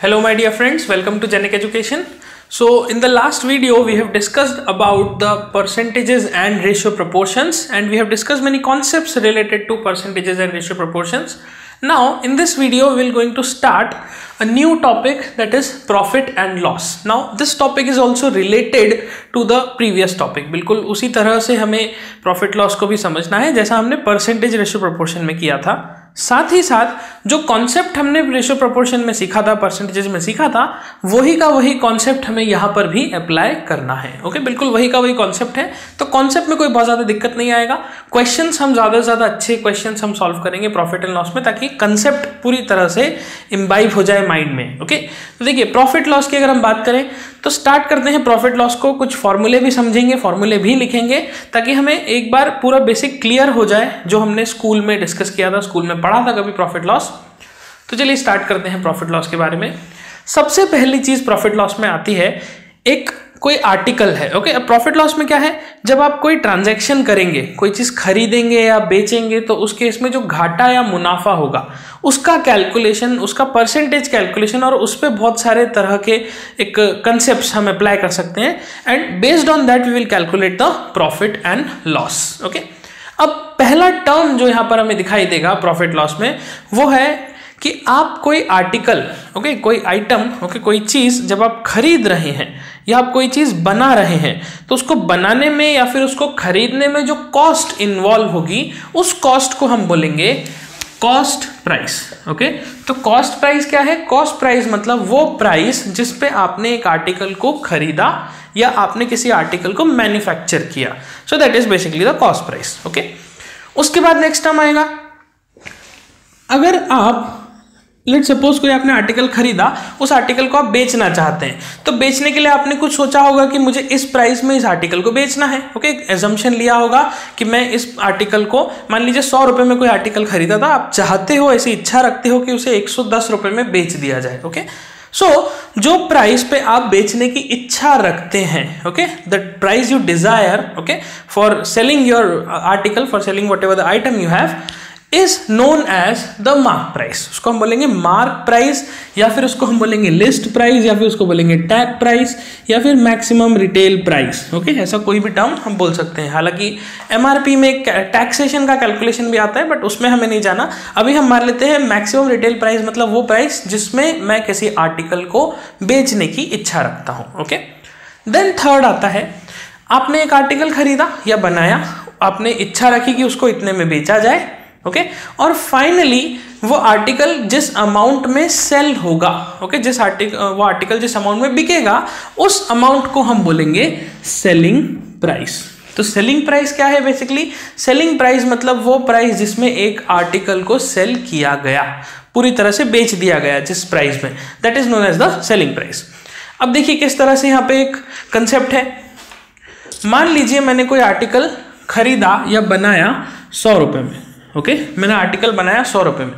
Hello my dear friends, welcome to Genic Education. So in the last video we have discussed about the percentages and ratio proportions, and we have discussed many concepts related to percentages and ratio proportions. Now in this video we are going to start a new topic, that is profit and loss. Now this topic is also related to the previous topic. बिल्कुल उसी तरह से हमें profit loss को भी समझना है जैसा हमने परसेंटेज रेशियो प्रोपोर्शन में किया था। साथ ही साथ जो कॉन्सेप्ट हमने रेशियो प्रोपोर्शन में सीखा था, परसेंटेजेस में सीखा था, वही का वही कॉन्सेप्ट हमें यहाँ पर भी अप्लाई करना है। ओके, बिल्कुल वही का वही कॉन्सेप्ट है, तो कॉन्सेप्ट में कोई बहुत ज़्यादा दिक्कत नहीं आएगा। क्वेश्चंस हम ज़्यादा से ज़्यादा अच्छे क्वेश्चंस हम सॉल्व करेंगे प्रॉफिट एंड लॉस में, ताकि कंसेप्ट पूरी तरह से इम्बाइब हो जाए माइंड में। ओके, तो देखिए प्रॉफिट लॉस की अगर हम बात करें तो स्टार्ट करते हैं प्रॉफिट लॉस को। कुछ फॉर्मूले भी समझेंगे, फॉर्मूले भी लिखेंगे, ताकि हमें एक बार पूरा बेसिक क्लियर हो जाए जो हमने स्कूल में डिस्कस किया था, स्कूल में पढ़ा था कभी प्रॉफिट लॉस। तो चलिए स्टार्ट करते हैं प्रॉफिट लॉस के बारे में। सबसे पहली चीज प्रॉफिट लॉस में आती है, एक कोई आर्टिकल है। ओके, अब प्रॉफिट लॉस में क्या है, जब आप कोई ट्रांजैक्शन करेंगे, कोई चीज खरीदेंगे या बेचेंगे, तो उस केस में जो घाटा या मुनाफा होगा उसका कैलकुलेशन, उसका परसेंटेज कैलकुलेशन, और उस पर बहुत सारे तरह के एक कंसेप्ट्स हम अप्लाई कर सकते हैं, and based on that we will calculate the profit and loss. Okay, अब पहला टर्म जो यहां पर हमें दिखाई देगा प्रॉफिट लॉस में, वो है कि आप कोई आर्टिकल, ओके, कोई आइटम, ओके, कोई चीज जब आप खरीद रहे हैं या आप कोई चीज बना रहे हैं, तो उसको बनाने में या फिर उसको खरीदने में जो कॉस्ट इन्वॉल्व होगी, उस कॉस्ट को हम बोलेंगे कॉस्ट प्राइस। ओके, तो कॉस्ट प्राइस क्या है? कॉस्ट प्राइस मतलब वो प्राइस जिस पे आपने एक आर्टिकल को खरीदा या आपने किसी आर्टिकल को मैन्युफैक्चर किया। So that is basically the cost price. Okay, उसके बाद नेक्स्ट टर्म आएगा, अगर आप लेट्स सपोज कोई आपने आर्टिकल खरीदा, उस आर्टिकल को आप बेचना चाहते हैं, तो बेचने के लिए आपने कुछ सोचा होगा कि मुझे इस प्राइस में इस आर्टिकल को बेचना है। ओके, एजम्पशन लिया होगा कि मैं इस आर्टिकल को, मान लीजिए 100 रुपए में कोई आर्टिकल खरीदा था, आप चाहते हो, ऐसी इच्छा रखते हो कि उसे 110 रुपए में बेच दिया जाए। ओके, सो जो प्राइस पे आप बेचने की इच्छा रखते हैं, okay, the price you desire, okay, for selling your article, for selling whatever the item you have, is known as the mark price. उसको हम बोलेंगे मार्क प्राइस, या फिर उसको हम बोलेंगे लिस्ट प्राइस, या फिर उसको बोलेंगे टैग प्राइस, या फिर मैक्सिमम रिटेल प्राइस। ओके, ऐसा कोई भी टर्म हम बोल सकते हैं। हालांकि एमआरपी में टैक्सेशन का कैलकुलेशन भी आता है, बट उसमें हमें नहीं जाना। अभी हम मान लेते हैं मैक्सिमम रिटेल प्राइस मतलब वो प्राइस जिसमें मैं किसी आर्टिकल को बेचने की इच्छा रखता हूं। ओके, देन थर्ड आता है, आपने एक आर्टिकल खरीदा या बनाया, आपने इच्छा रखी कि उसको इतने में बेचा जाए। ओके, और फाइनली वो आर्टिकल जिस अमाउंट में सेल होगा, ओके, वो आर्टिकल जिस अमाउंट में बिकेगा, उस अमाउंट को हम बोलेंगे सेलिंग प्राइस। तो सेलिंग प्राइस क्या है? बेसिकली सेलिंग प्राइस मतलब वो प्राइस जिसमें एक आर्टिकल को सेल किया गया, पूरी तरह से बेच दिया गया जिस प्राइस में, that is known as the selling price. अब देखिए किस तरह से यहाँ पे एक कंसेप्ट है। मान लीजिए मैंने कोई आर्टिकल खरीदा या बनाया 100 रुपए में। ओके, मैंने आर्टिकल बनाया 100 रुपए में,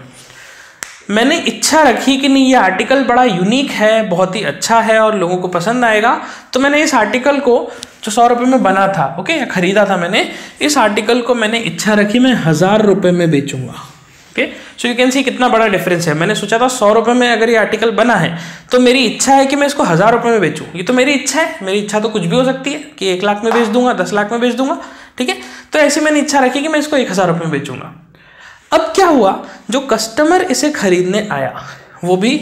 मैंने इच्छा रखी कि नहीं ये आर्टिकल बड़ा यूनिक है, बहुत ही अच्छा है और लोगों को पसंद आएगा, तो मैंने इस आर्टिकल को जो 100 रुपए में बना था, ओके, या खरीदा था मैंने, इस आर्टिकल को मैंने इच्छा रखी मैं 1000 रुपए में बेचूंगा। Okay, so you can see कितना बड़ा डिफरेंस है। मैंने सोचा था 100 रुपए में अगर ये आर्टिकल बना है, तो मेरी इच्छा है कि मैं इसको 1000 रुपए में बेचूं। ये तो मेरी इच्छा है, मेरी इच्छा तो कुछ भी हो सकती है कि 1 लाख में बेच दूंगा, 10 लाख में बेच दूंगा, ठीक है। तो ऐसे मैंने इच्छा रखी कि मैं इसको 1000 रुपए में बेचूंगा। अब क्या हुआ, जो कस्टमर इसे खरीदने आया वो भी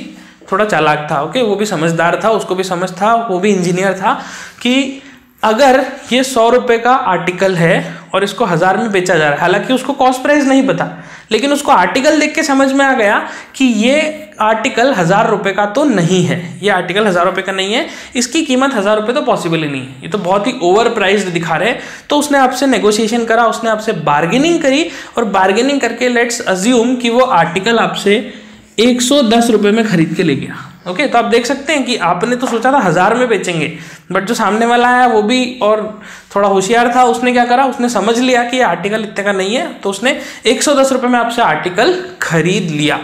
थोड़ा चालाक था, ओके, वो भी समझदार था, उसको भी समझ था, वो भी इंजीनियर था कि अगर ये 100 रुपए का आर्टिकल है और इसको 1000 में बेचा जा रहा है, हालांकि उसको कॉस्ट प्राइस नहीं पता, लेकिन उसको आर्टिकल देख के समझ में आ गया कि ये आर्टिकल 1000 रुपए का तो नहीं है, ये आर्टिकल 1000 रुपए का नहीं है, इसकी कीमत 1000 रुपए तो पॉसिबल ही नहीं है, ये तो बहुत ही ओवर प्राइस्ड दिखा रहे हैं। तो उसने आपसे नेगोशिएशन करा, उसने आपसे बार्गेनिंग करी, और बार्गेनिंग करके लेट्स अज्यूम कि वो आर्टिकल आपसे 110 रुपए में खरीद के ले गया। ओके, तो आप देख सकते हैं कि आपने तो सोचा था 1000 में बेचेंगे, बट जो सामने वाला आया वो भी और थोड़ा होशियार था, उसने क्या करा, उसने समझ लिया कि ये आर्टिकल इतने का नहीं है, तो उसने 110 रुपए में आपसे आर्टिकल खरीद लिया।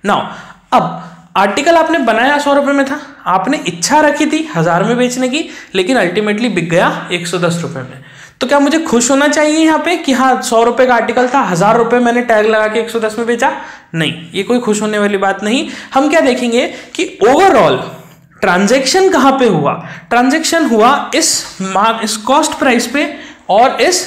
नाउ अब आर्टिकल आपने बनाया 100 रुपए में था, आपने इच्छा रखी थी 1000 में बेचने की, लेकिन अल्टीमेटली बिक गया 110 रुपए में। तो क्या मुझे खुश होना चाहिए यहाँ पे कि हाँ 100 रुपए का आर्टिकल था, 1000 रुपए मैंने टैग लगा के 110 में बेचा? नहीं, ये कोई खुश होने वाली बात नहीं। हम क्या देखेंगे कि ओवरऑल ट्रांजैक्शन कहां पे हुआ, ट्रांजैक्शन हुआ इस कॉस्ट प्राइस पे और इस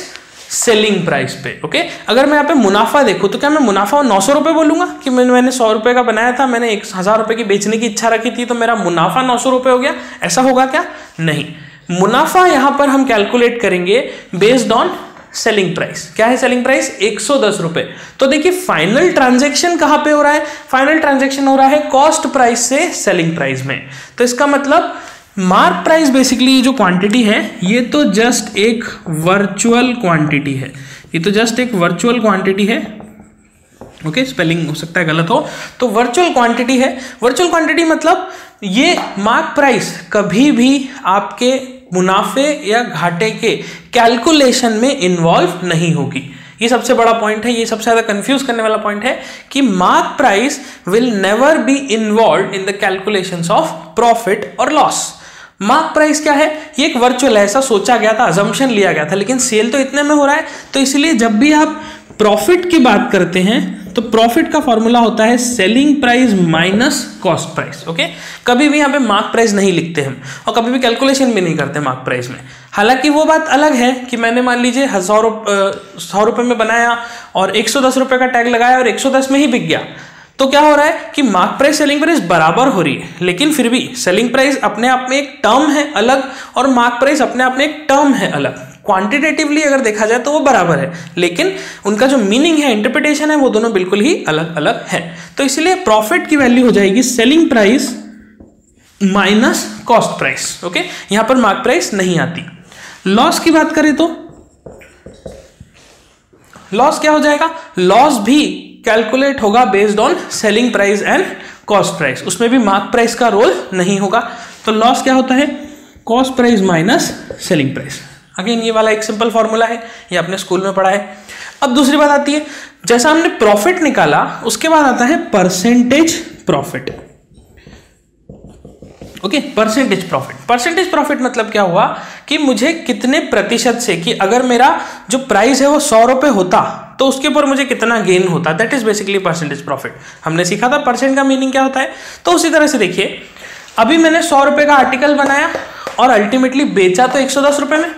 सेलिंग प्राइस पे। ओके, अगर मैं यहाँ पे मुनाफा देखूं तो क्या मैं मुनाफा 900 रुपए बोलूंगा कि मैंने 100 रुपए का बनाया था, मैंने 1000 रुपए की बेचने की इच्छा रखी थी तो मेरा मुनाफा 900 रुपए हो गया, ऐसा होगा क्या? नहीं, मुनाफा यहां पर हम कैलकुलेट करेंगे बेस्ड ऑन सेलिंग प्राइस। क्या है सेलिंग प्राइस? 110 रुपए। तो देखिए फाइनल ट्रांजैक्शन कहां पे हो रहा है? फाइनल ट्रांजैक्शन हो रहा है कॉस्ट प्राइस से सेलिंग प्राइस में। तो इसका मतलब मार्क प्राइस बेसिकली जो क्वांटिटी है ये तो जस्ट एक वर्चुअल क्वांटिटी है, ये तो जस्ट एक वर्चुअल क्वांटिटी है। ओके, स्पेलिंग हो सकता है गलत हो, तो वर्चुअल क्वांटिटी है। वर्चुअल क्वांटिटी मतलब ये मार्क प्राइस कभी भी आपके मुनाफे या घाटे के कैलकुलेशन में इन्वॉल्व नहीं होगी। ये सबसे बड़ा पॉइंट है, ये सबसे ज्यादा कंफ्यूज करने वाला पॉइंट है कि mark price will never be involve in the calculations of profit और लॉस। मार्क प्राइस क्या है? ये एक वर्चुअल है, ऐसा सोचा गया था, अजम्पशन लिया गया था, लेकिन सेल तो इतने में हो रहा है। तो इसलिए जब भी आप प्रॉफिट की बात करते हैं तो प्रॉफिट का फॉर्मूला होता है selling price minus cost price. Okay, कभी भी यहाँ पे मार्क प्राइस नहीं लिखते हम और कभी भी कैलकुलेशन भी नहीं करते मार्क प्राइस में। हालांकि वो बात अलग है कि मैंने मान लीजिए 100 रुपए में बनाया और 110 रुपए का टैग लगाया और 110 में ही बिक गया, तो क्या हो रहा है कि मार्क प्राइस सेलिंग प्राइस बराबर हो रही है, लेकिन फिर भी सेलिंग प्राइस अपने आप में एक टर्म है अलग और मार्क प्राइस अपने आप में एक टर्म है अलग। क्वांटिटेटिवली अगर देखा जाए तो वो बराबर है, लेकिन उनका जो मीनिंग है, इंटरप्रिटेशन है, वो दोनों बिल्कुल ही अलग अलग है। तो इसलिए प्रॉफिट की वैल्यू हो जाएगी selling price minus cost price. Okay, यहां पर मार्क प्राइस नहीं आती। लॉस की बात करें तो लॉस क्या हो जाएगा? लॉस भी कैलकुलेट होगा based on selling price and cost price, उसमें भी मार्क प्राइस का रोल नहीं होगा। तो लॉस क्या होता है? Cost price minus selling price. Again ये वाला एक सिंपल फॉर्मूला है, ये आपने स्कूल में पढ़ा है। अब दूसरी बात आती है, जैसा हमने प्रॉफिट निकाला उसके बाद आता है percentage profit. Okay, percentage profit. Percentage profit मतलब क्या हुआ कि मुझे कितने प्रतिशत से, कि अगर मेरा जो प्राइस है वो 100 रुपए होता तो उसके ऊपर मुझे कितना गेन होता, that is basically percentage profit. हमने सीखा था परसेंट का मीनिंग क्या होता है। तो उसी तरह से देखिए, अभी मैंने 100 रुपए का आर्टिकल बनाया और अल्टीमेटली बेचा तो 110 रुपए में,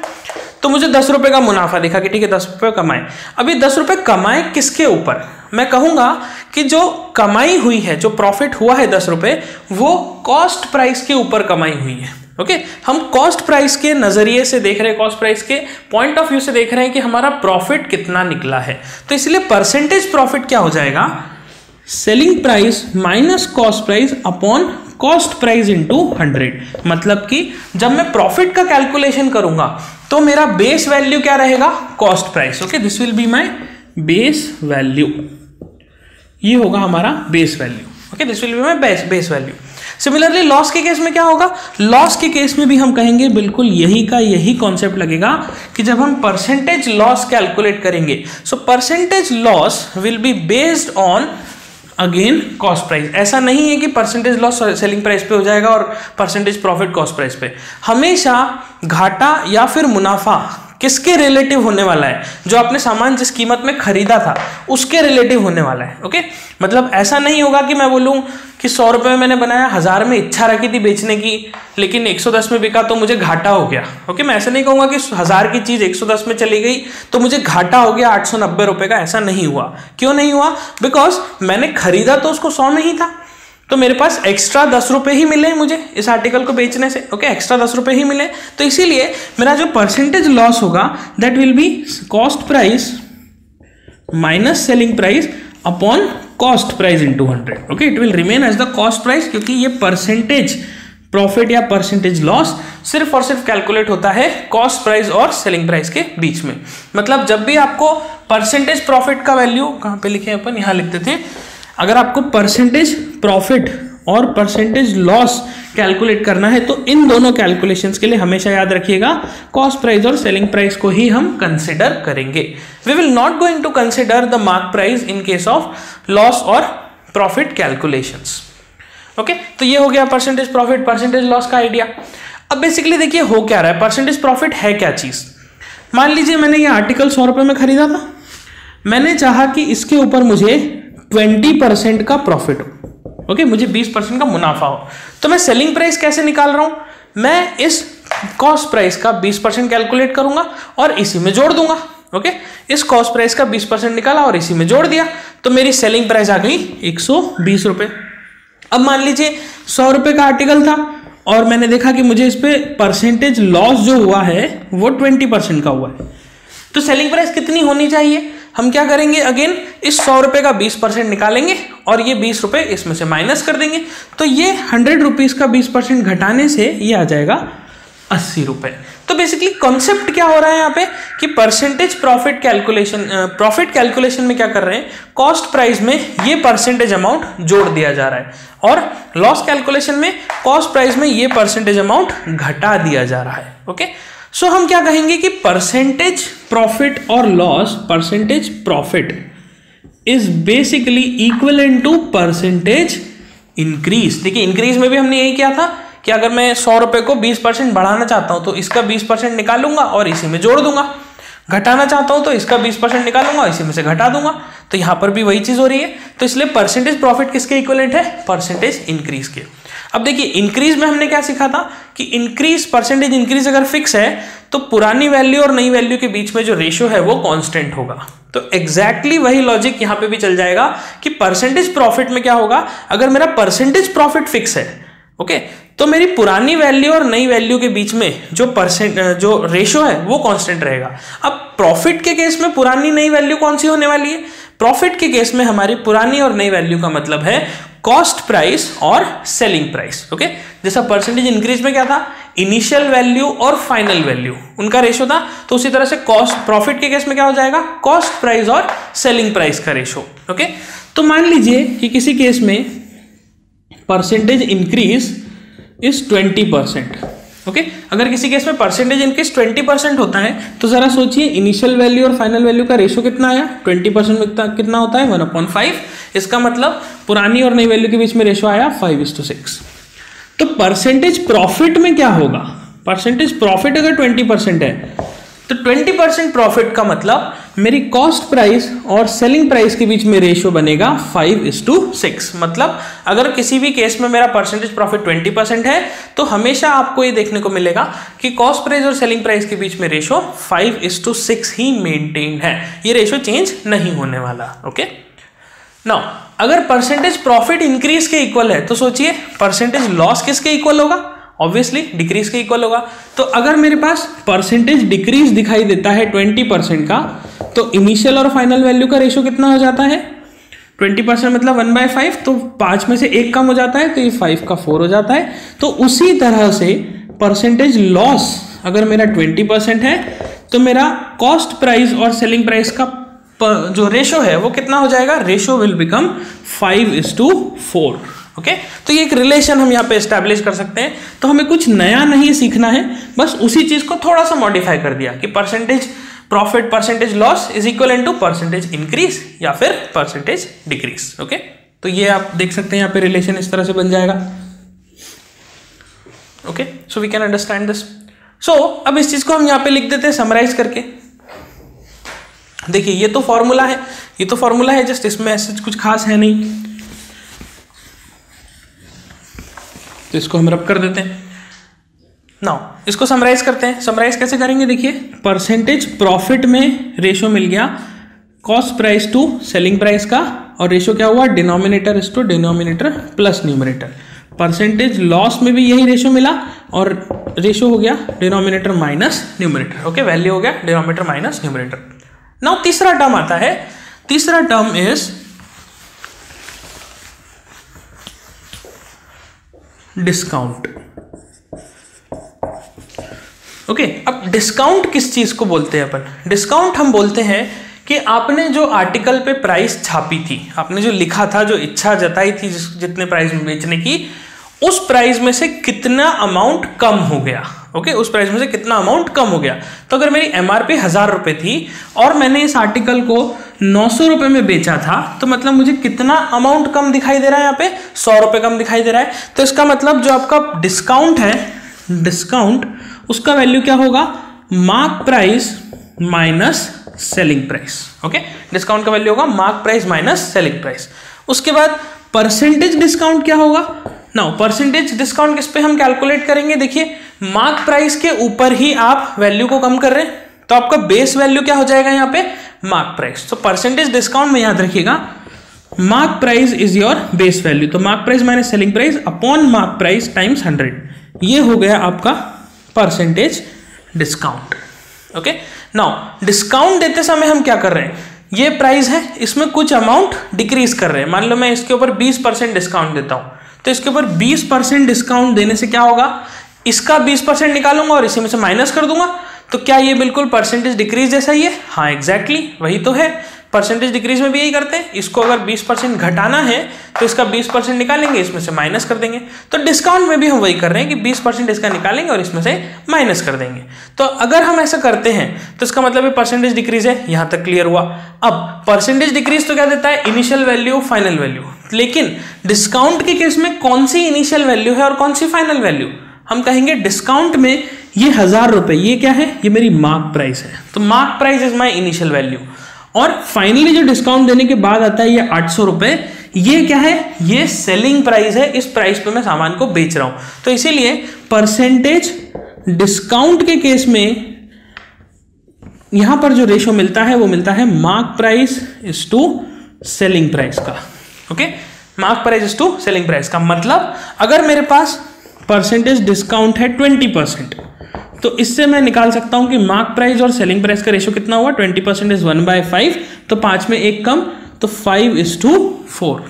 तो मुझे 10 रुपए का मुनाफा दिखा कि ठीक है 10 रुपए कमाए। अभी 10 रुपए कमाए किसके ऊपर? मैं कहूंगा कि जो कमाई हुई है, जो प्रॉफिट हुआ है 10 रुपए, वो कॉस्ट प्राइस के ऊपर कमाई हुई है। ओके, हम कॉस्ट प्राइस के नजरिए से देख रहे हैं, कॉस्ट प्राइस के पॉइंट ऑफ व्यू से देख रहे हैं कि हमारा प्रॉफिट कितना निकला है। तो इसलिए परसेंटेज प्रॉफिट क्या हो जाएगा? Selling price minus cost price upon cost price into 100। मतलब कि जब मैं प्रॉफिट का कैलकुलेशन करूंगा तो मेरा बेस वैल्यू क्या रहेगा? Cost price. Okay, this will be my base value, ये होगा हमारा base value. Okay, this will be my base value. Similarly loss के केस में क्या होगा? लॉस के केस में भी हम कहेंगे बिल्कुल यही का यही कॉन्सेप्ट लगेगा कि जब हम परसेंटेज लॉस कैलकुलेट करेंगे, so percentage loss will be based on again cost price. ऐसा नहीं है कि परसेंटेज लॉस सेलिंग प्राइस पे हो जाएगा और परसेंटेज प्रॉफिट कॉस्ट प्राइस पे। हमेशा घाटा या फिर मुनाफा किसके रिलेटिव होने वाला है? जो आपने सामान जिस कीमत में खरीदा था उसके रिलेटिव होने वाला है। ओके, मतलब ऐसा नहीं होगा कि मैं बोलूं कि 100 रुपए में मैंने बनाया, 1000 में इच्छा रखी थी बेचने की, लेकिन 110 में बिका तो मुझे घाटा हो गया। ओके, मैं ऐसा नहीं कहूंगा कि 1000 की चीज 110 में चली गई तो मुझे घाटा हो गया 890 रुपए का। ऐसा नहीं हुआ। क्यों नहीं हुआ? बिकॉज मैंने खरीदा तो उसको 100 में ही था, तो मेरे पास एक्स्ट्रा 10 रुपए ही मिले मुझे इस आर्टिकल को बेचने से। ओके, एक्स्ट्रा 10 रुपए ही मिले, तो इसीलिए मेरा जो परसेंटेज लॉस होगा that will be cost price minus selling price upon cost price into 100। Okay, it will remain as the cost price, क्योंकि ये परसेंटेज प्रॉफिट या परसेंटेज लॉस सिर्फ और सिर्फ कैलकुलेट होता है कॉस्ट प्राइस और सेलिंग प्राइस के बीच में। मतलब जब भी आपको परसेंटेज प्रॉफिट का वैल्यू, कहाँ पे लिखे अपन, यहाँ लिखते थे, अगर आपको परसेंटेज प्रॉफिट और परसेंटेज लॉस कैलकुलेट करना है तो इन दोनों कैलकुलेशंस के लिए हमेशा याद रखिएगा कॉस्ट प्राइस और सेलिंग प्राइस को ही हम कंसिडर करेंगे। We will not going to consider the mark price in case of loss और प्रॉफिट कैलकुलेशंस। ओके, तो ये हो गया परसेंटेज प्रॉफिट परसेंटेज लॉस का आइडिया। अब बेसिकली देखिए हो क्या रहा है, परसेंटेज प्रॉफिट है क्या चीज। मान लीजिए मैंने ये आर्टिकल 100 रुपए में खरीदा था, मैंने चाहा कि इसके ऊपर मुझे 20% का प्रॉफिट हो, ओके, मुझे 20% का मुनाफा हो। तो मैं सेलिंग प्राइस कैसे निकाल रहा हूं, मैं इस कॉस्ट प्राइस का 20% कैलकुलेट करूंगा और इसी में जोड़ दूंगा, ओके। इस कॉस्ट प्राइस का 20% निकाला और इसी में जोड़ दिया, तो मेरी सेलिंग प्राइस आ गई 120 रुपए। अब मान लीजिए 100 रुपए का आर्टिकल था और मैंने देखा कि मुझे इस पे परसेंटेज लॉस जो हुआ है वो 20% का हुआ है, तो सेलिंग प्राइस कितनी होनी चाहिए? हम क्या करेंगे, अगेन इस 100 रुपए का 20% निकालेंगे और ये 20 रुपए इसमें से माइनस कर देंगे, तो ये 100 रुपीज का 20% घटाने से ये आ जाएगा 80 रुपए। तो बेसिकली कॉन्सेप्ट क्या हो रहा है यहाँ पे कि परसेंटेज प्रॉफिट कैलकुलेशन में क्या कर रहे हैं, कॉस्ट प्राइस में ये परसेंटेज अमाउंट जोड़ दिया जा रहा है और लॉस कैलकुलेशन में कॉस्ट प्राइस में ये परसेंटेज अमाउंट घटा दिया जा रहा है, ओके। सो हम क्या कहेंगे कि परसेंटेज प्रॉफिट और loss, percentage profit is basically equivalent to percentage increase. देखिए इंक्रीज में भी हमने यही किया था कि अगर मैं 100 रुपए को 20% बढ़ाना चाहता हूं तो इसका 20% निकालूंगा और इसी में जोड़ दूंगा, घटाना चाहता हूं तो इसका 20% निकालूंगा इसी में से घटा दूंगा, तो यहां पर भी वही चीज हो रही है। तो इसलिए परसेंटेज प्रॉफिट किसके इक्विवेलेंट है, परसेंटेज इंक्रीज के। अब देखिए इंक्रीज में हमने क्या सीखा था कि इंक्रीज, परसेंटेज इंक्रीज अगर फिक्स है तो पुरानी वैल्यू और नई वैल्यू के बीच में जो रेशियो है वो कांस्टेंट होगा। तो एग्जैक्टली वही लॉजिक यहां पे भी चल जाएगा कि परसेंटेज प्रॉफिट में क्या होगा, अगर मेरा परसेंटेज प्रॉफिट फिक्स है, ओके, तो मेरी पुरानी वैल्यू और नई वैल्यू के बीच में जो रेशियो है वो कांस्टेंट रहेगा। अब प्रॉफिट के केस में पुरानी नई वैल्यू कौन सी होने वाली है, प्रॉफिट के केस में हमारी पुरानी और नई वैल्यू का मतलब है कॉस्ट प्राइस और सेलिंग प्राइस, ओके। जैसा परसेंटेज इंक्रीज में क्या था, इनिशियल वैल्यू और फाइनल वैल्यू उनका रेशियो था, तो उसी तरह से कॉस्ट प्रॉफिट के केस में क्या हो जाएगा, कॉस्ट प्राइस और सेलिंग प्राइस का रेशियो, ओके। तो मान लीजिए कि किसी केस में परसेंटेज इंक्रीज इज 20%, ओके। अगर किसी केस में परसेंटेज इंक्रीज 20% होता है तो जरा सोचिए इनिशियल वैल्यू और फाइनल वैल्यू का रेशियो कितना आया, 20% में कितना होता है 1/5। इसका मतलब पुरानी और नई वैल्यू के बीच में रेशियो आया 5:6। तो परसेंटेज प्रॉफिट में क्या होगा, परसेंटेज प्रॉफिट अगर 20% है तो 20% प्रॉफिट का मतलब मेरी कॉस्ट प्राइस और सेलिंग प्राइस के बीच में रेशियो बनेगा 5:6। मतलब अगर किसी भी केस में मेरा परसेंटेज प्रॉफिट 20% है तो हमेशा आपको ये देखने को मिलेगा कि कॉस्ट प्राइस और सेलिंग प्राइस के बीच में रेशियो 5:6 ही मेंटेन है, ये रेशियो चेंज नहीं होने वाला, ओके। नाउ अगर परसेंटेज प्रॉफिट इंक्रीज के इक्वल है तो सोचिए परसेंटेज लॉस किसके इक्वल होगा, ऑब्वियसली डिक्रीज के इक्वल होगा। तो अगर मेरे पास परसेंटेज डिक्रीज दिखाई देता है 20% का तो इनिशियल और फाइनल वैल्यू का रेशियो कितना हो जाता है, 20% मतलब 1/5, तो 5 में से 1 कम हो जाता है तो ये 5 का 4 हो जाता है। तो उसी तरह से परसेंटेज लॉस अगर मेरा 20% है तो मेरा कॉस्ट प्राइस और सेलिंग प्राइस का जो रेशियो है वो कितना हो जाएगा, रेशियो विल बिकम 5:4, ओके। तो ये एक रिलेशन हम यहाँ पे एस्टैब्लिश कर सकते हैं। तो हमें कुछ नया नहीं सीखना है, बस उसी चीज को थोड़ा सा मॉडिफाई कर दिया कि percentage profit, percentage loss is equal to percentage increase या फिर परसेंटेज डिक्रीज, ओके। तो ये आप देख सकते हैं यहाँ पे रिलेशन इस तरह से बन जाएगा, okay. So we can understand this. So अब इस चीज को हम यहाँ पे लिख देते हैं समराइज करके। देखिए ये तो फॉर्मूला है, ये तो फॉर्मूला है, जस्ट इसमें ऐसे कुछ खास है नहीं, तो इसको हम रब कर देते हैं। नाउ इसको समराइज करते हैं। समराइज कैसे करेंगे, देखिए परसेंटेज प्रॉफिट में रेशियो मिल गया cost price to selling price का, और रेशियो क्या हुआ, denominator is to denominator plus numerator. Percentage loss में भी यही रेशियो मिला और रेशियो हो गया denominator minus numerator, okay. Value हो गया डिनोमिनेटर माइनस न्यूमरेटर। नाउ तीसरा टर्म आता है, तीसरा टर्म इज डिस्काउंट, ओके। अब डिस्काउंट किस चीज को बोलते हैं अपन, डिस्काउंट हम बोलते हैं कि आपने जो आर्टिकल पे प्राइस छापी थी, आपने जो लिखा था, जो इच्छा जताई थी जितने प्राइस में बेचने की, उस प्राइस में से कितना अमाउंट कम हो गया, ओके। उस प्राइस में से कितना अमाउंट कम हो गया। तो अगर मेरी एमआरपी 1000 रुपए थी और मैंने इस आर्टिकल को 900 रुपए में बेचा था, तो मतलब मुझे कितना अमाउंट कम दिखाई दे रहा है, यहाँ पे 100 रुपए कम दिखाई दे रहा है। तो इसका मतलब जो आपका डिस्काउंट है, डिस्काउंट उसका वैल्यू क्या होगा, mark price minus selling price. Okay, discount का वैल्यू होगा mark price minus selling price. उसके बाद परसेंटेज डिस्काउंट क्या होगा? नाउ परसेंटेज डिस्काउंट किस पे हम कैलकुलेट करेंगे? देखिए, मार्क प्राइस के ऊपर ही आप वैल्यू को कम कर रहे हैं, तो आपका बेस वैल्यू क्या हो जाएगा यहाँ पे? Mark price. तो परसेंटेज डिस्काउंट में याद रखिएगा mark price is your base value, तो mark price minus selling price upon mark price times 100, ये हो गया आपका percentage discount. Okay, now discount देते समय हम क्या कर रहे हैं? ये प्राइस है, इसमें कुछ अमाउंट डिक्रीज कर रहे हैं। मान लो मैं इसके ऊपर 20% डिस्काउंट देता हूं, तो इसके ऊपर 20% डिस्काउंट देने से क्या होगा? इसका 20% निकालूंगा और इसी में से माइनस कर दूंगा, तो क्या ये बिल्कुल परसेंटेज डिक्रीज जैसा ही है? हाँ, एग्जैक्टली वही तो है। परसेंटेज डिक्रीज में भी यही करते हैं। इसको अगर 20% घटाना है तो इसका 20% निकालेंगे, इसमें से माइनस कर देंगे। तो डिस्काउंट में भी हम वही कर रहे हैं कि 20% इसका निकालेंगे और इसमें से माइनस कर देंगे। तो अगर हम ऐसा करते हैं तो इसका मतलब है परसेंटेज डिक्रीज है। यहां तक क्लियर हुआ। अब परसेंटेज डिक्रीज तो क्या देता है? Initial value, final value. लेकिन डिस्काउंट के केस में कौन सी इनिशियल वैल्यू है और कौन सी फाइनल वैल्यू? हम कहेंगे डिस्काउंट में ये 1000 रुपए, ये क्या है? ये मेरी मार्क प्राइस है, तो mark price is my initial value. और फाइनली जो डिस्काउंट देने के बाद आता है ये 800 रुपए, ये क्या है? ये सेलिंग प्राइस है। इस प्राइस पे मैं सामान को बेच रहा हूं, तो इसीलिए परसेंटेज डिस्काउंट के केस में यहां पर जो रेशो मिलता है वो मिलता है mark price is to selling price का। Okay, mark price is to selling price का मतलब अगर मेरे पास परसेंटेज डिस्काउंट है 20%, तो इससे मैं निकाल सकता हूं कि मार्क प्राइस और सेलिंग प्राइस का रेशो कितना हुआ? 20% इज 1/5, तो 5 में 1 कम, तो 5:4।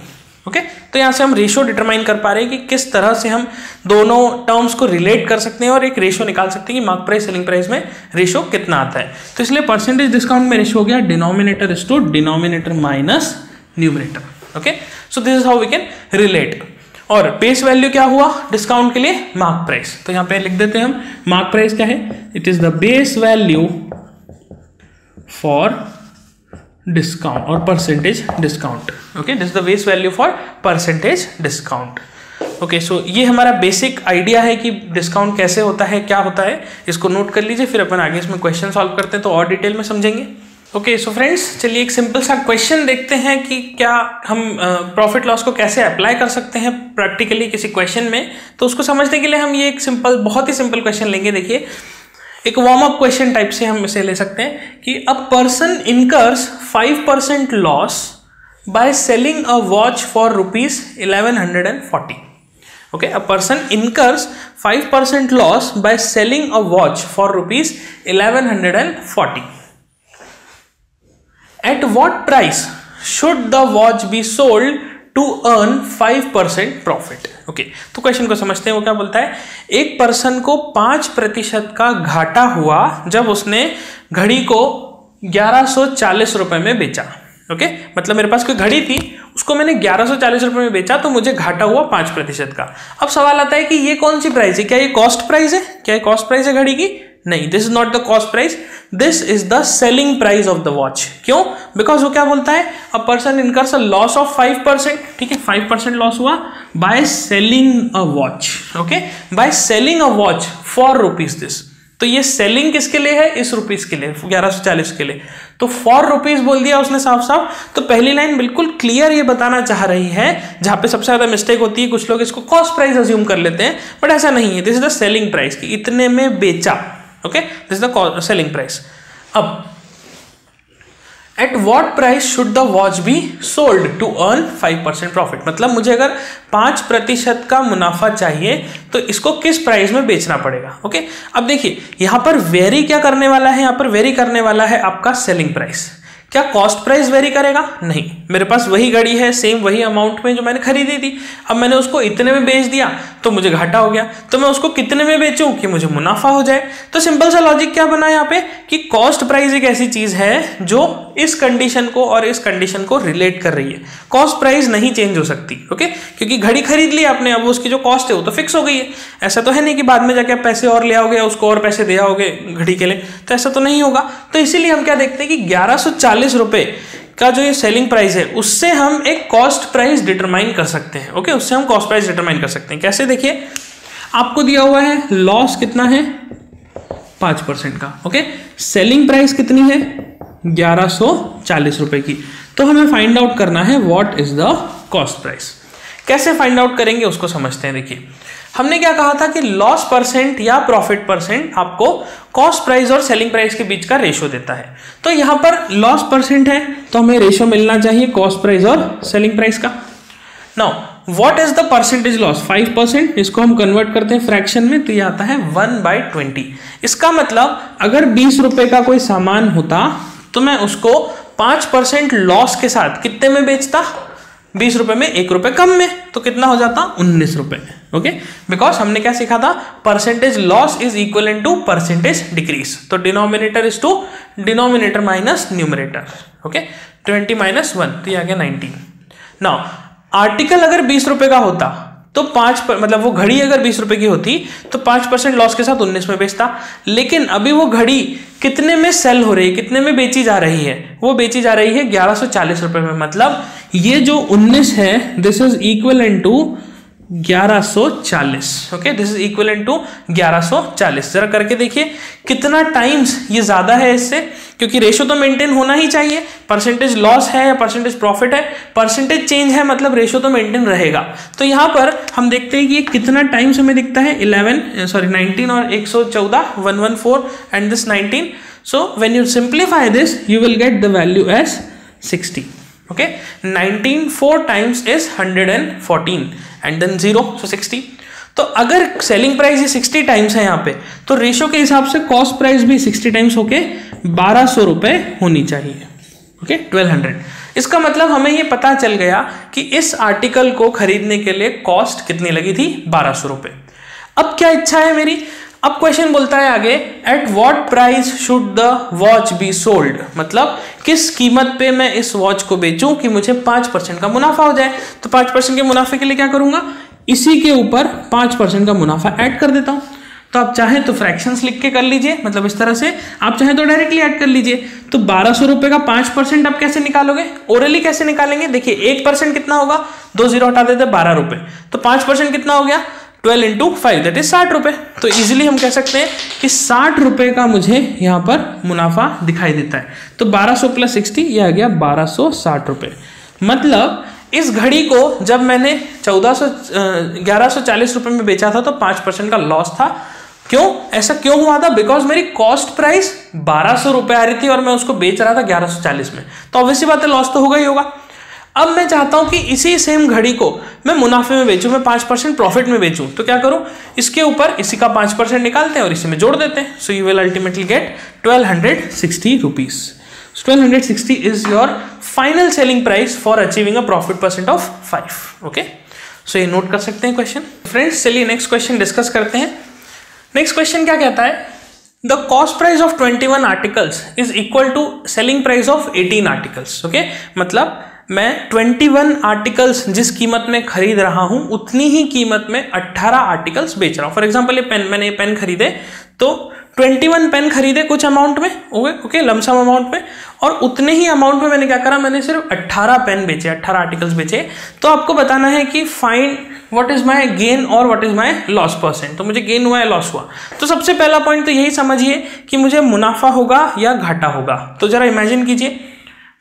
ओके, तो यहां से हम रेशो डिटरमाइन कर पा रहे हैं कि किस तरह से हम दोनों टर्म्स को रिलेट कर सकते हैं और एक रेशो निकाल सकते हैं कि मार्क प्राइस सेलिंग प्राइस में रेशो कितना आता है। तो इसलिए परसेंटेज डिस्काउंट में रेशो हो गया denominator is to denominator minus numerator. Okay, so this is how we can relate. और बेस वैल्यू क्या हुआ डिस्काउंट के लिए? Mark price. तो यहां पे लिख देते हैं हम मार्क प्राइस क्या है? It is the base value for discount और percentage discount. Okay, this is the base value for percentage discount. Okay, so ये हमारा बेसिक आइडिया है कि डिस्काउंट कैसे होता है, क्या होता है। इसको नोट कर लीजिए, फिर अपन आगे इसमें क्वेश्चन सॉल्व करते हैं तो और डिटेल में समझेंगे। ओके, सो फ्रेंड्स, चलिए एक सिंपल सा क्वेश्चन देखते हैं कि क्या हम प्रॉफिट लॉस को कैसे अप्लाई कर सकते हैं प्रैक्टिकली किसी क्वेश्चन में। तो उसको समझने के लिए हम ये एक सिंपल, बहुत ही सिंपल क्वेश्चन लेंगे। देखिए, एक वार्म अप क्वेश्चन टाइप से हम इसे ले सकते हैं कि a person incurs 5% loss by selling a watch for ₹1140। Okay, a person incurs 5% loss by selling a watch for ₹1140. At what price should the watch be sold to earn 5% profit? Okay, तो question को समझते हैं। वो क्या बोलता है? एक person को 5% का घाटा हुआ जब उसने घड़ी को 1140 रुपए में बेचा। ओके, मतलब मेरे पास कोई घड़ी थी, उसको मैंने 1140 रुपए में बेचा, तो मुझे घाटा हुआ 5% का। अब सवाल आता है कि ये कौन सी प्राइस है? क्या ये कॉस्ट प्राइस है? क्या ये कॉस्ट प्राइस है घड़ी की? नहीं, this is not the cost price, this is the selling price of the watch. क्यों? बिकॉज वो क्या बोलता है? A person incurs a loss of 5%। ठीक है, 5% लॉस हुआ by selling a watch. Okay, by selling a watch for rupees this. तो ये सेलिंग किसके लिए है? इस रुपीस के लिए, 1140 के लिए। तो फॉर रुपीज बोल दिया उसने साफ साफ। तो पहली लाइन बिल्कुल क्लियर ये बताना चाह रही है, जहां पे सबसे ज्यादा मिस्टेक होती है, कुछ लोग इसको कॉस्ट प्राइस अज्यूम कर लेते हैं, बट ऐसा नहीं है। This is the selling price की इतने में बेचा। Okay, this is the selling price. अब at what price should the watch be sold to earn 5% profit? मतलब मुझे अगर 5% का मुनाफा चाहिए तो इसको किस प्राइस में बेचना पड़ेगा। ओके, अब देखिए यहां पर वेरी क्या करने वाला है? यहां पर वेरी करने वाला है आपका सेलिंग प्राइस। क्या कॉस्ट प्राइस वेरी करेगा? नहीं, मेरे पास वही घड़ी है सेम वही अमाउंट में जो मैंने खरीदी थी। अब मैंने उसको इतने में बेच दिया तो मुझे घाटा हो गया, तो मैं उसको कितने में बेचूं कि मुझे मुनाफा हो जाए। तो सिंपल सा लॉजिक क्या बना यहाँ पे कि कॉस्ट प्राइस एक ऐसी चीज है जो इस कंडीशन को और इस कंडीशन को रिलेट कर रही है। कॉस्ट प्राइस नहीं चेंज हो सकती। ओके, क्योंकि घड़ी खरीद ली आपने, अब उसकी जो कॉस्ट है वो तो फिक्स हो गई है। ऐसा तो है नहीं कि बाद में जाके आप पैसे और ले आओगे, उसको और पैसे दे आओगे घड़ी के लिए, तो ऐसा तो नहीं होगा। तो इसीलिए हम क्या देखते हैं कि 1140 रुपए का जो ये सेलिंग प्राइस है उससे हम एक कॉस्ट प्राइस डिटरमाइन कर सकते हैं। ओके, उससे हम कॉस्ट प्राइस डिटरमाइन कर सकते हैं। कैसे? देखिए, आपको दिया हुआ है लॉस कितना है? 5% का। ओके, सेलिंग प्राइस कितनी है? 1140 रुपए की। तो हमें फाइंड आउट करना है what is the cost price. कैसे फाइंड आउट करेंगे उसको समझते हैं। देखिए हमने क्या कहा था कि लॉस परसेंट या प्रॉफिट परसेंट आपको कॉस्ट प्राइस और सेलिंग प्राइस के बीच का रेशो देता है। तो यहां पर लॉस परसेंट है तो हमें रेशो मिलना चाहिए कॉस्ट प्राइस और सेलिंग प्राइस का। Now what is the percentage loss? 5%। इसको हम कन्वर्ट करते हैं फ्रैक्शन में तो ये आता है 1/20। इसका मतलब अगर 20 रुपए का कोई सामान होता तो मैं उसको 5% लॉस के साथ कितने में बेचता? 20 रुपए में 1 रुपए कम में, तो कितना हो जाता? 19 रुपए। ओके, बिकॉज हमने क्या सीखा था? Percentage loss is equal to percentage decrease. तो denominator is to denominator minus numerator. Okay, 20 minus 1 तो ये आ गया 19। नाउ आर्टिकल अगर 20 रुपए का होता तो मतलब वो घड़ी अगर 20 रुपए की होती तो 5% लॉस के साथ 19 में बेचता। लेकिन अभी वो घड़ी कितने में सेल हो रही है, कितने में बेची जा रही है? वो बेची जा रही है 1140 रुपए में। मतलब ये जो 19 है this is equal to 1140। Okay, this is equal to 1140। जरा करके देखिए कितना टाइम्स ये ज्यादा है इससे, क्योंकि रेशो तो मेंटेन होना ही चाहिए। परसेंटेज लॉस है या परसेंटेज प्रॉफिट है, परसेंटेज चेंज है मतलब रेशो तो मेंटेन रहेगा। तो यहां पर हम देखते हैं कि ये कितना टाइम्स हमें दिखता है 19 और 114 114 and this 19। So when you simplify this you will get the value as 60। Okay, 19 4 times is 114 and then 0 so 60। तो अगर सेलिंग प्राइस ही 60 टाइम्स है यहाँ पे तो रेशो के हिसाब से कॉस्ट प्राइस भी 60 टाइम्स होके 1200 रुपए होनी चाहिए। ओके, 1200। इसका मतलब हमें ये पता चल गया कि इस आर्टिकल को खरीदने के लिए कॉस्ट कितनी लगी थी? 1200 रुपए। अब क्या इच्छा है मेरी? अब क्वेश्चन बोलता है आगे, at what price should the watch be sold? मतलब किस कीमत पे मैं इस वॉच को बेचूं कि मुझे 5% का मुनाफा हो जाए। तो 5% के मुनाफे के लिए क्या करूंगा? इसी के ऊपर 5% का मुनाफा ऐड कर देता हूं। तो आप चाहे तो फ्रैक्शंस लिख के कर लीजिए, मतलब इस तरह से। आप चाहे तो डायरेक्टली ऐड कर लीजिए। तो 1200 रुपए का 5% आप कैसे निकालोगे? ओरली कैसे निकालेंगे? देखिए 1% कितना होगा? 2 जीरो हटा देते 12 रुपए। तो 5% कितना हो गया? 12 इंटू 5 दैट इज 60 रुपए। तो इजीली हम कह सकते हैं कि 60 रुपए का मुझे यहाँ पर मुनाफा दिखाई देता है। तो 1200 प्लस 60 ये आ गया 1260 रुपए। मतलब इस घड़ी को जब मैंने 1140 रुपए में बेचा था तो 5% का लॉस था। क्यों? ऐसा क्यों हुआ था? बिकॉज मेरी कॉस्ट प्राइस 1200 रुपए आ रही थी और मैं उसको बेच रहा था 1140 में। तो ऑब्वियसली बात है लॉस तो होगा ही होगा। अब मैं चाहता हूं कि इसी सेम घड़ी को मैं मुनाफे में बेचूं, मैं 5% प्रॉफिट में बेचूं। तो क्या करूं? इसके ऊपर इसी का 5% निकालते हैं और इसी में जोड़ देते हैं। So you will ultimately get 1260 rupees. 1260 is your final selling price for achieving a profit percent of 5। Okay, so ये नोट कर सकते हैं क्वेश्चन। फ्रेंड्स चलिए नेक्स्ट क्वेश्चन डिस्कस करते हैं। नेक्स्ट क्वेश्चन क्या कहता है? The cost price of 21 articles is equal to selling price of 18 articles. Okay, मतलब मैं 21 आर्टिकल्स जिस कीमत में खरीद रहा हूं उतनी ही कीमत में 18 आर्टिकल्स बेच रहा हूं। फॉर एग्जांपल ये पेन, मैंने ये पेन खरीदे तो 21 पेन खरीदे कुछ अमाउंट में, ओके लमसम अमाउंट में, और उतने ही अमाउंट में मैंने क्या करा? मैंने सिर्फ 18 पेन बेचे, 18 आर्टिकल्स बेचे। तो आपको बताना है कि find what is my gain और what is my loss percent. तो मुझे गेन हुआ या लॉस हुआ? तो सबसे पहला पॉइंट तो यही समझिए कि मुझे मुनाफा होगा या घाटा होगा। तो जरा इमेजिन कीजिए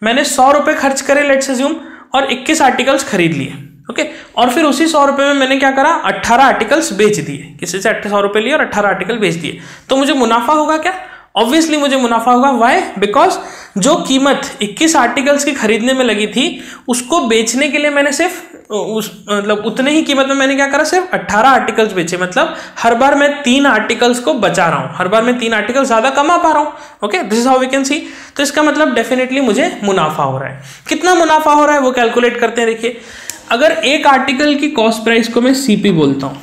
मैंने 100 रुपए खर्च करे लेट्स अज्यूम और 21 आर्टिकल्स खरीद लिए। ओके, और फिर उसी 100 रुपए में मैंने क्या करा? 18 आर्टिकल्स बेच दिए। किसी से 100 रुपए लिए और 18 आर्टिकल बेच दिए। तो मुझे मुनाफा होगा क्या? ऑब्वियसली मुझे मुनाफा होगा। व्हाई? बिकॉज जो कीमत 21 आर्टिकल्स की खरीदने में लगी थी उसको बेचने के लिए मैंने सिर्फ मतलब उतने ही कीमत में मैंने क्या करा? सिर्फ 18 आर्टिकल्स बेचे। मतलब हर बार मैं 3 आर्टिकल्स को बचा रहा हूं, हर बार मैं 3 आर्टिकल ज्यादा कमा पा रहा हूं। Okay, this is how we can see. तो इसका मतलब डेफिनेटली मुझे मुनाफा हो रहा है। कितना मुनाफा हो रहा है वो कैलकुलेट करते हैं। देखिए अगर एक आर्टिकल की कॉस्ट प्राइस को मैं सीपी बोलता हूं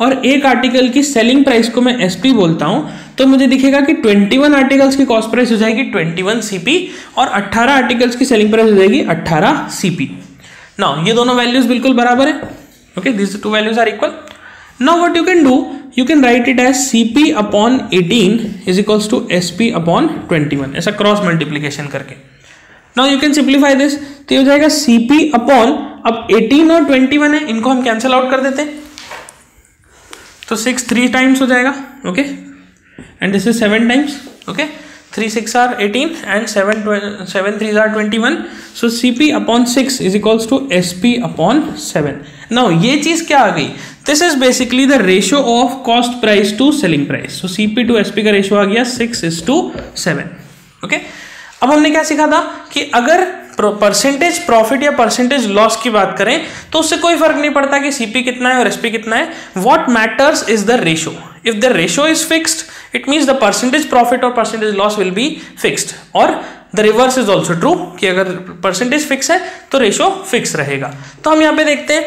और एक आर्टिकल की सेलिंग प्राइस को मैं एसपी बोलता हूं तो मुझे दिखेगा कि 21 आर्टिकल्स की कॉस्ट प्राइस हो जाएगी 21 सीपी और 18 आर्टिकल्स की सेलिंग प्राइस हो जाएगी 18 सीपी। नाउ ये दोनों वैल्यूज बिल्कुल बराबर है। Okay, this two values are equal. Now what you can do, you can write it as CP upon 18 is equals to SP upon 21, ऐसा क्रॉस मल्टीप्लीकेशन करके। Now you can simplify this, तो हो जाएगा CP upon, अब 18 और 21 है इनको हम कैंसिल आउट कर देते हैं तो 6 3 टाइम्स हो जाएगा। Okay, and this is 7 times. Okay, 3 6 are 18 and 7 3s are 21. So CP upon 6 is equals to SP upon 7. Now ये चीज क्या आ गई? This is basically the ratio of cost price to selling price. So CP to SP का ratio आ गया 6:7. Okay, अब हमने क्या सीखा था कि अगर परसेंटेज प्रॉफिट या परसेंटेज लॉस की बात करें तो उससे कोई फर्क नहीं पड़ता कि सीपी कितना है और एसपी कितना है. What matters is the ratio. If the ratio is fixed it means the percentage profit और percentage loss will be fixed. और the reverse is also true कि अगर परसेंटेज फिक्स है तो रेशियो फिक्स रहेगा. तो हम यहाँ पे देखते हैं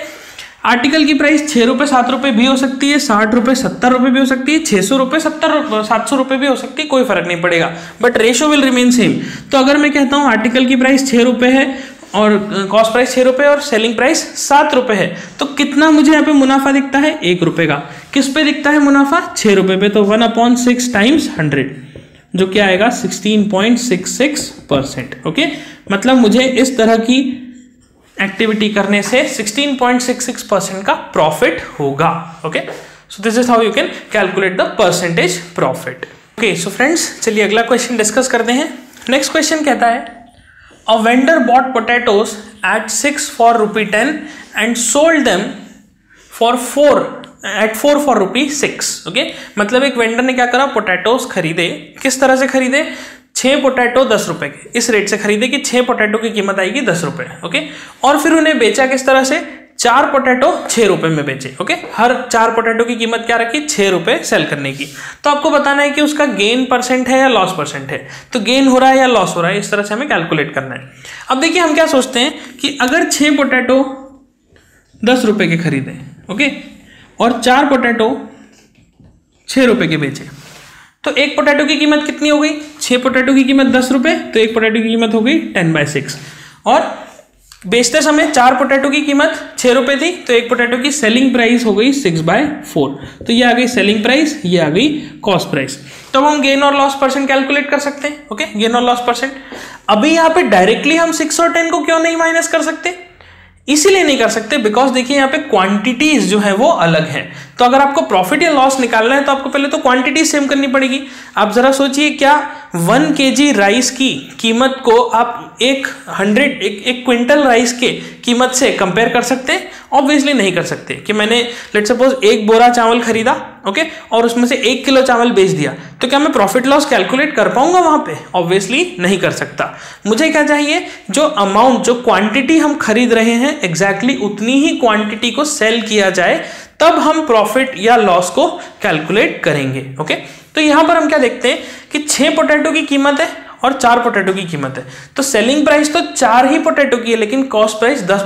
आर्टिकल की प्राइस 6 रुपये 7 रुपये भी हो सकती है, 60 रुपये 70 रुपये भी हो सकती है, 600 रुपये 700 रुपये भी हो सकती है, कोई फर्क नहीं पड़ेगा, but ratio will remain same. तो अगर मैं कहता हूँ आर्टिकल की प्राइस 6 रुपये है और कॉस्ट प्राइस 6 रुपये और सेलिंग प्राइस 7 रुपये है, तो कितना मुझे यहाँ पे मुनाफा दिखता है? 1 रुपये का. किस पे दिखता है मुनाफा? 6 रुपये पे. तो 1/6 टाइम्स 100 जो क्या आएगा 16.66%. ओके, मतलब मुझे इस तरह की एक्टिविटी करने से 16.66% का प्रॉफिट होगा. Okay, so this is how you can calculate the percentage profit. Okay, so friends चलिए अगला क्वेश्चन डिस्कस करते हैं. नेक्स्ट क्वेश्चन कहता है a vendor bought potatoes at 6 for ₹10 and sold them for 4 for ₹6. Okay, मतलब एक vendor ने क्या करा, पोटैटोज खरीदे. किस तरह से खरीदे? 6 पोटैटो 10 रुपए के, इस रेट से खरीदे कि 6 पोटैटो की कीमत आएगी 10 रुपए. ओके, और फिर उन्हें बेचा किस तरह से? 4 पोटैटो 6 रुपए में बेचे. ओके, हर 4 पोटैटो की कीमत क्या रखी? 6 रुपए सेल करने की. तो आपको बताना है कि उसका गेन परसेंट है या लॉस परसेंट है. तो गेन हो रहा है या लॉस हो रहा है, इस तरह से हमें कैलकुलेट करना है. अब देखिए हम क्या सोचते हैं कि अगर 6 पोटैटो 10 रुपए के खरीदे, ओके, और 4 पोटैटो 6 रुपए के बेचे, तो एक पोटैटो की कीमत कितनी हो गई? 6 पोटैटो की कीमत 10 रुपए, तो एक पोटैटो की कीमत हो गई 10/6. और बेचते समय 4 पोटैटो की कीमत 6 रुपए थी, तो एक पोटैटो की सेलिंग प्राइस हो गई 6/4. तो ये आ गई सेलिंग प्राइस, ये आ गई कॉस्ट प्राइस. तो हम गेन और लॉस परसेंट कैलकुलेट कर सकते हैं. ओके, गेन और लॉस परसेंट. अभी यहाँ पे डायरेक्टली हम 6 और 10 को क्यों नहीं माइनस कर सकते? इसीलिए नहीं कर सकते बिकॉज देखिए यहाँ पे क्वांटिटीज जो है वो अलग है. तो अगर आपको प्रॉफिट या लॉस निकालना है तो आपको पहले तो क्वांटिटी सेम करनी पड़ेगी. आप जरा सोचिए, क्या 1 kg राइस की कीमत को आप एक क्विंटल राइस के कीमत से कंपेयर कर सकते हैं? ऑब्वियसली नहीं कर सकते. कि मैंने लेट्स सपोज 1 बोरा चावल खरीदा, ओके, और उसमें से 1 किलो चावल बेच दिया, तो क्या मैं प्रॉफिट लॉस कैलकुलेट कर पाऊंगा वहां पे? ऑब्वियसली नहीं कर सकता. मुझे क्या चाहिए? जो अमाउंट, जो क्वांटिटी हम खरीद रहे हैं एग्जैक्टली उतनी ही क्वांटिटी को सेल किया जाए, तब हम प्रॉफिट या लॉस को कैलकुलेट करेंगे. ओके, तो यहां पर हम क्या देखते हैं कि 6 पोटैटो की कीमत है और 4 पोटैटो की कीमत है. तो सेलिंग प्राइस तो 4 ही पोटैटो की है, लेकिन कॉस्ट प्राइस 6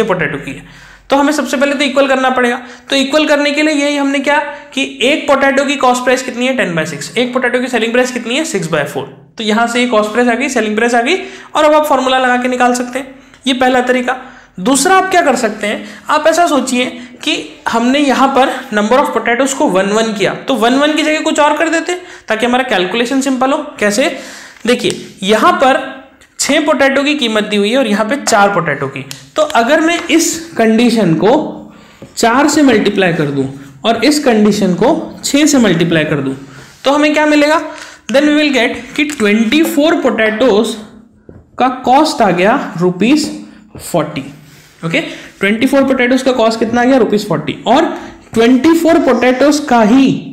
पोटैटो की है. तो हमें सबसे पहले तो इक्वल करना पड़ेगा. तो इक्वल करने के लिए यही हमने क्या कि एक पोटैटो की कॉस्ट प्राइस कितनी है? 10/6. एक पोटैटो की सेलिंग प्राइस कितनी है? 6/4. तो यहां से कॉस्ट प्राइस आ गई, सेलिंग प्राइस आ गई, और अब आप फॉर्मूला लगा के निकाल सकते हैं. ये पहला तरीका. दूसरा आप क्या कर सकते हैं, आप ऐसा सोचिए कि हमने यहां पर नंबर ऑफ पोटैटोज को 1 किया, तो 1 की जगह कुछ और कर देते ताकि हमारा कैलकुलेशन सिंपल हो. कैसे? देखिए यहां पर 6 पोटैटो की कीमत दी हुई है और यहां पे 4 पोटैटो की. तो अगर मैं इस कंडीशन को 4 से मल्टीप्लाई कर दूं और इस कंडीशन को 6 से मल्टीप्लाई कर दूं, तो हमें क्या मिलेगा? देन वी विल गेट कि 24 पोटैटोज का कॉस्ट आ गया ₹40. ओके, 24 पोटैटोज का कॉस्ट कितना आ गया? ₹40. और 24 पोटैटोज का ही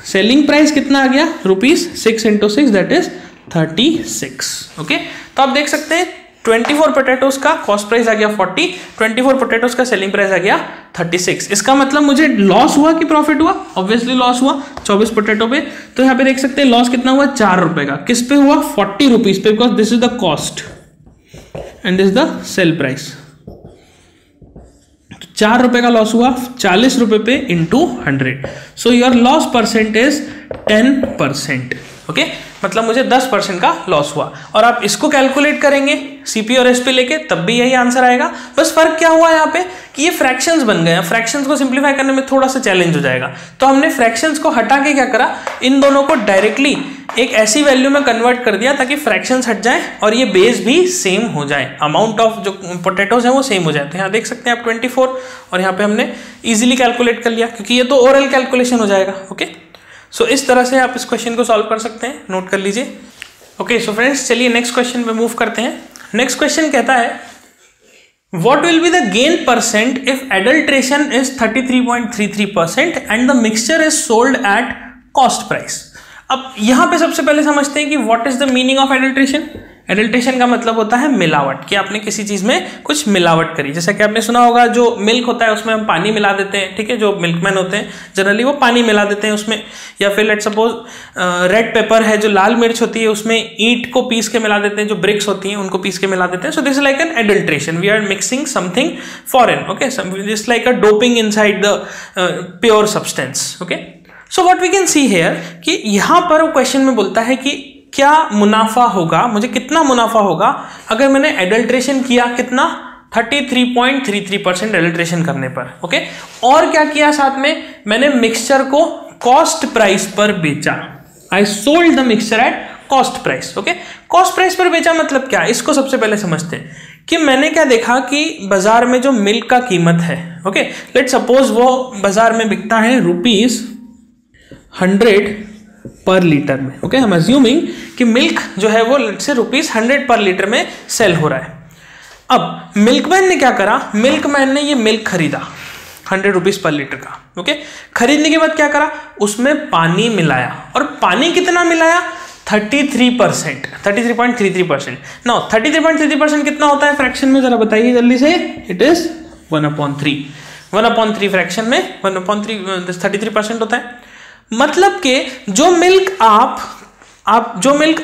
सेलिंग प्राइस कितना आ गया? ₹6 × 6 दैट इज 36. ओके, तो आप देख सकते हैं 24 पोटैटोज का कॉस्ट प्राइस आ गया 40, 24 पोटैटोज का सेलिंग प्राइस आ गया 36. इसका मतलब मुझे लॉस हुआ कि प्रॉफिट हुआ? ऑब्वियसली लॉस हुआ 24 पोटैटो पे. तो यहाँ पे देख सकते हैं लॉस कितना हुआ? 4 रुपए का. किस पे हुआ? 40 रुपीज पे, because this is the cost and this the sale price. 4 रुपए का लॉस हुआ 40 रुपए पे into 100. So your loss percent is 10%. Okay, मतलब मुझे 10% का लॉस हुआ. और आप इसको कैलकुलेट करेंगे सीपी और एसपी लेके, तब भी यही आंसर आएगा. बस फर्क क्या हुआ यहाँ पे कि ये फ्रैक्शंस बन गए. फ्रैक्शंस को सिंप्लीफाई करने में थोड़ा सा चैलेंज हो जाएगा, तो हमने फ्रैक्शंस को हटा के क्या करा, इन दोनों को डायरेक्टली एक ऐसी वैल्यू में कन्वर्ट कर दिया ताकि फ्रैक्शंस हट जाए और ये बेस भी सेम हो जाए, अमाउंट ऑफ जो पोटैटोज है वो सेम हो जाए. तो यहाँ देख सकते हैं आप 24, और यहाँ पे हमने इजीली कैलकुलेट कर लिया क्योंकि ये तो ओरल कैलकुलेशन हो जाएगा. ओके, सो इस तरह से आप इस क्वेश्चन को सॉल्व कर सकते हैं, नोट कर लीजिए। ओके सो फ्रेंड्स, चलिए नेक्स्ट क्वेश्चन पे मूव करते हैं। नेक्स्ट क्वेश्चन कहता है What will be the gain percent if adulteration is 33.33% and the mixture is sold at cost price? अब यहां पे सबसे पहले समझते हैं कि what is the meaning of adulteration? Adulteration का मतलब होता है मिलावट, कि आपने किसी चीज में कुछ मिलावट करी। जैसा कि आपने सुना होगा जो मिल्क होता है उसमें हम पानी मिला देते हैं, ठीक है, जो मिल्कमैन होते हैं जनरली वो पानी मिला देते हैं उसमें, या फिर लेट सपोज रेड पेपर है, जो लाल मिर्च होती है उसमें ईंट को पीस के मिला देते हैं, जो ब्रिक्स होती हैं उनको पीस के मिला देते हैं। So this is like an adulteration, we are mixing something foreign, okay, this like a doping inside the pure substance. Okay, so what we can see here कि यहां पर वो क्वेश्चन में बोलता है कि क्या मुनाफा होगा, मुझे कितना मुनाफा होगा अगर मैंने एडल्ट्रेशन किया, कितना 33.33% एडल्ट्रेशन करने पर। ओके, और क्या किया साथ में, मैंने मिक्सचर को कॉस्ट प्राइस पर बेचा, I sold the mixture at cost price. Okay, cost price पर बेचा मतलब क्या, इसको सबसे पहले समझते हैं कि मैंने क्या देखा कि बाजार में जो मिल्क का कीमत है, ओके, लेट सपोज वो बाजार में बिकता है ₹100 पर लीटर में। ओके, हम अज्यूमिंग कि मिल्क जो है वो से ₹100 पर लीटर में सेल हो रहा है। अब मिल्कमैन ने क्या करा, मिल्कमैन ने ये मिल्क खरीदा ₹100 पर लीटर का। ओके, खरीदने के बाद क्या करा, उसमें पानी मिलाया, और पानी कितना मिलाया, 33%, 33.33%। नाउ 33.33% कितना होता है फ्रैक्शन में, जरा बताइए जल्दी से। इट इज 1/3, 1/3 फ्रैक्शन में 1/3 33% होता है। मतलब कि जो मिल्क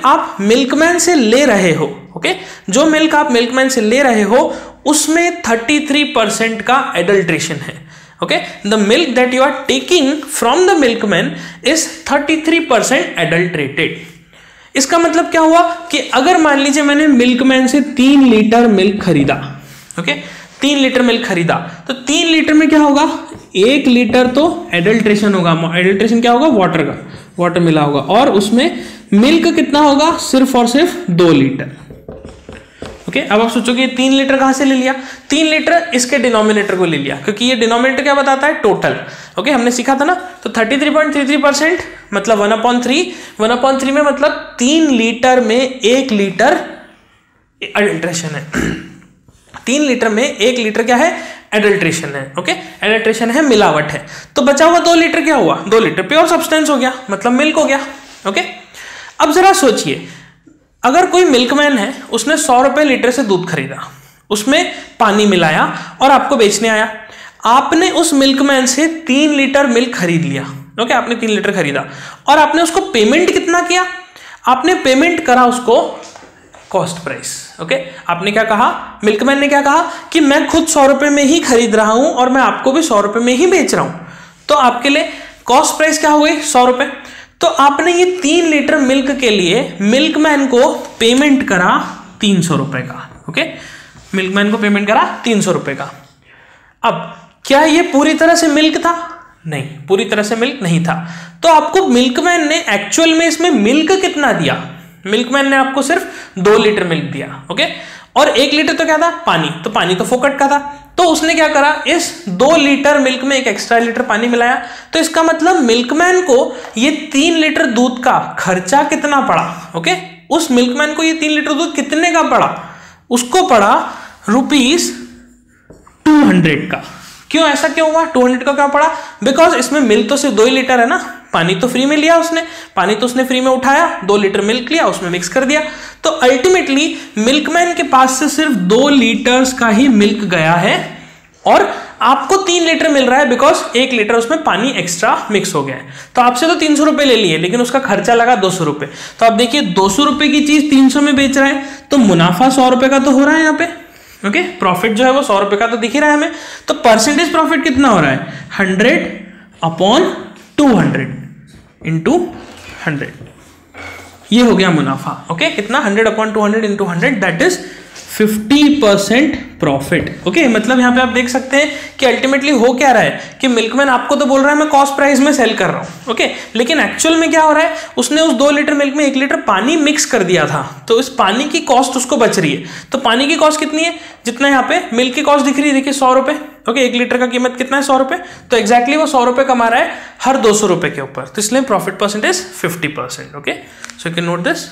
आप मिल्कमैन से ले रहे हो, ओके, जो मिल्क आप मिल्कमैन से ले रहे हो उसमें 33% का एडल्ट्रेशन है। Okay, the milk that you are taking from the milkman is 33% adulterated. इसका मतलब क्या हुआ कि अगर मान लीजिए मैंने मिल्कमैन से 3 लीटर मिल्क खरीदा, ओके, 3 लीटर मिल्क खरीदा, तो 3 लीटर में क्या होगा, 1 लीटर तो एडल्ट्रेशन होगा। एडल्ट्रेशन क्या होगा, वाटर का, वाटर मिला होगा, और उसमें मिल्क कितना होगा, सिर्फ और सिर्फ 2 लीटर। ओके, अब आप सोचोगे 3 लीटर कहां से ले लिया, 3 लीटर इसके डिनोमिनेटर को ले लिया, क्योंकि ये डिनोमिनेटर क्या बताता है, टोटल। ओके, हमने सीखा था ना, तो 33.33% मतलब 1/3 में मतलब 3 लीटर में 1 लीटर एडल्ट्रेशन है। 3 लीटर में 1 लीटर क्या है, एडल्ट्रेशन है। ओके, एडल्ट्रेशन है, मिलावट है। तो बचा हुआ 2 लीटर क्या हुआ, 2 लीटर प्योर सब्सटेंस हो गया, मतलब मिल्क हो गया। ओके, अब जरा सोचिए, अगर कोई मिल्कमैन है, उसने 100 रुपए लीटर से दूध खरीदा, उसमें पानी मिलाया और आपको बेचने आया, आपने उस मिल्कमैन से 3 लीटर मिल्क खरीद लिया। ओके, आपने 3 लीटर खरीदा और आपने उसको पेमेंट कितना किया, आपने पेमेंट करा उसको कॉस्ट प्राइस। ओके, आपने क्या कहा, मिल्कमैन ने क्या कहा कि मैं खुद 100 रुपए में ही खरीद रहा हूं और मैं आपको भी 100 रुपए में ही बेच रहा हूं, तो आपके लिए कॉस्ट प्राइस क्या हुई, 100 रुपए। तो आपने ये 3 लीटर मिल्क के लिए मिल्कमैन को पेमेंट करा 300 रुपए का। ओके, मिल्कमैन को पेमेंट करा 300 रुपए का। अब क्या ये पूरी तरह से मिल्क था, नहीं, पूरी तरह से मिल्क नहीं था। तो आपको मिल्कमैन ने एक्चुअल में इसमें मिल्क कितना दिया, मिल्कमैन ने आपको सिर्फ 2 लीटर मिल्क दिया। ओके, और 1 लीटर तो क्या था, पानी, तो पानी तो फोकट का था। तो उसने क्या करा, इस 2 लीटर मिल्क में 1 एक्स्ट्रा लीटर पानी मिलाया। तो इसका मतलब मिल्कमैन को ये 3 लीटर दूध का खर्चा कितना पड़ा। ओके, उस मिल्कमैन को ये 3 लीटर दूध कितने का पड़ा, उसको पड़ा ₹200 का। क्यों, ऐसा क्यों हुआ, 200 का क्या पड़ा, बिकॉज इसमें मिल्क तो सिर्फ 2 ही लीटर है ना, पानी तो फ्री में लिया उसने, पानी तो उसने फ्री में उठाया, 2 लीटर मिल्क लिया, उसमें मिक्स कर दिया। तो अल्टीमेटली मिल्कमैन के पास से सिर्फ 2 लीटर्स का ही मिल्क गया है और आपको 3 लीटर मिल रहा है, बिकॉज 1 लीटर उसमें पानी एक्स्ट्रा मिक्स हो गया है। तो आपसे तो 300 रुपए ले लिए, लेकिन उसका खर्चा लगा 200 रुपए। तो आप देखिए 200 रुपए की चीज 300 में बेच रहा है, तो मुनाफा 100 रुपए का तो हो रहा है यहाँ पे। ओके, प्रॉफिट जो है वो 100 रुपए का तो दिख ही रहा है हमें। तो परसेंटेज प्रॉफिट कितना हो रहा है, 100/200 इंटू 100, ये हो गया मुनाफा। ओके, कितना, 100/200 into 100, that is 50% profit. Okay, मतलब यहाँ पे आप देख सकते हैं कि अल्टीमेटली हो क्या रहा है कि मिल्कमैन आपको तो बोल रहा है मैं कॉस्ट प्राइस में सेल कर रहा हूँ, ओके, लेकिन एक्चुअल में क्या हो रहा है, उसने उस 2 लीटर मिल्क में 1 लीटर पानी मिक्स कर दिया था, तो इस पानी की कॉस्ट उसको बच रही है। तो पानी की कॉस्ट कितनी है, जितना यहाँ पे मिल्क की कॉस्ट दिख रही है, देखिए 100 रुपए, ओके, 1 लीटर का कीमत कितना है 100 रुपए, तो एक्जैक्टली वो 100 रुपए कमा रहा है हर 200 रुपए के ऊपर, तो इसलिए profit percentage 50%। Okay, so you can note this.